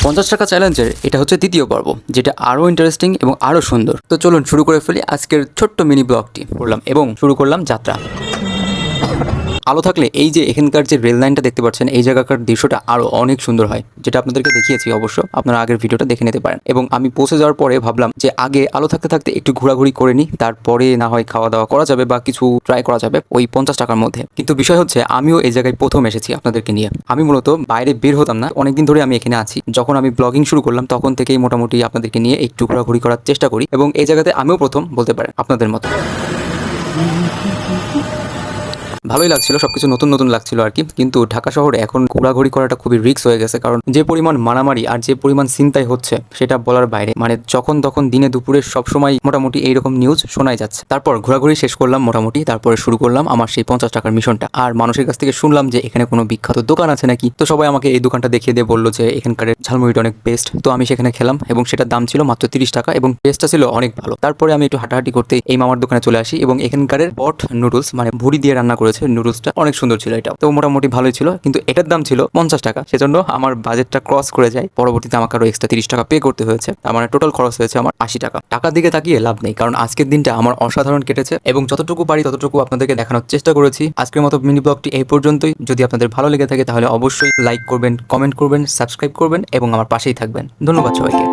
50 টাকা চ্যালেঞ্জের এটা হচ্ছে দ্বিতীয় পর্ব, যেটা আরও ইন্টারেস্টিং এবং আরও সুন্দর। তো চলুন শুরু করে ফেলি আজকের ছোট্ট মিনি ব্লগটি। করলাম এবং শুরু করলাম যাত্রা। আলো থাকলে এই যে এখানকার যে রেল লাইনটা দেখতে পাচ্ছেন, এই জায়গাকার দৃশ্যটা আরও অনেক সুন্দর হয়, যেটা আপনাদেরকে দেখিয়েছি। অবশ্য আপনারা আগের ভিডিওটা দেখে নিতে পারেন। এবং আমি পৌঁছে যাওয়ার পরে ভাবলাম যে আগে আলো থাকতে থাকতে একটু ঘোরাঘুরি করে নিই, তারপরে না হয় খাওয়া দাওয়া করা যাবে বা কিছু ট্রাই করা যাবে ওই 50 টাকার মধ্যে। কিন্তু বিষয় হচ্ছে আমিও এই জায়গায় প্রথম এসেছি আপনাদেরকে নিয়ে। আমি মূলত বাইরে বের হতাম না, অনেকদিন ধরে আমি এখানে আছি। যখন আমি ব্লগিং শুরু করলাম তখন থেকেই মোটামুটি আপনাদেরকে নিয়ে একটু ঘোরাঘুরি করার চেষ্টা করি, এবং এই জায়গাতে আমিও প্রথম বলতে পারেন আপনাদের মতো। ভালোই লাগছিল, সবকিছু নতুন নতুন লাগছিল আর কি। কিন্তু ঢাকা শহরে এখন ঘোরাঘুরি করাটা খুবই রিস্ক হয়ে গেছে, কারণ যে পরিমাণ মারামারি আর যে পরিমাণ ছিনতাই হচ্ছে সেটা বলার বাইরে। মানে যখন তখন দিনে দুপুরে সবসময় মোটামুটি এইরকম নিউজ শোনাই যাচ্ছে। তারপর ঘোরাঘুরি শেষ করলাম মোটামুটি, তারপরে শুরু করলাম আমার সেই 50 টাকার মিশনটা। আর মানুষের কাছ থেকে শুনলাম যে এখানে কোনো বিখ্যাত দোকান আছে নাকি। তো সবাই আমাকে এই দোকানটা দেখিয়ে দিয়ে বললো যে এখানকার ঝালমুড়িটা অনেক বেস্ট। তো আমি সেখানে খেলাম এবং সেটার দাম ছিল মাত্র 30 টাকা এবং টেস্টটা ছিল অনেক ভালো। তারপরে আমি একটু হাঁটাহাঁটি করতে এই মামার দোকানে চলে আসি এবং এখানকার পট নুডলস, মানে ভুড়ি দিয়ে রান্না করেছে নুডলসটা, অনেক সুন্দর ছিল। এটা তো মোটামুটি ভালোই ছিল, কিন্তু এটার দাম ছিল 50 টাকা। সেজন্য আমার বাজেটটা ক্রস করে যায়। পরবর্তীতে আমাকে আরো এক্সট্রা 30 টাকা পে করতে হয়েছে। তার মানে টোটাল খরচ হয়েছে আমার 80 টাকা। টাকার দিকে তাকিয়ে লাভ নেই, কারণ আজকের দিনটা আমার অসাধারণ কেটেছে এবং যতটুকু পারি ততটুকু আপনাদেরকে দেখানোর চেষ্টা করেছি। আজকের মতো মিনি ব্লগটি এই পর্যন্তই। যদি আপনাদের ভালো লেগে থাকে তাহলে অবশ্যই লাইক করবেন, কমেন্ট করবেন, সাবস্ক্রাইব করবেন এবং আমার পাশেই থাকবেন। ধন্যবাদ সবাইকে।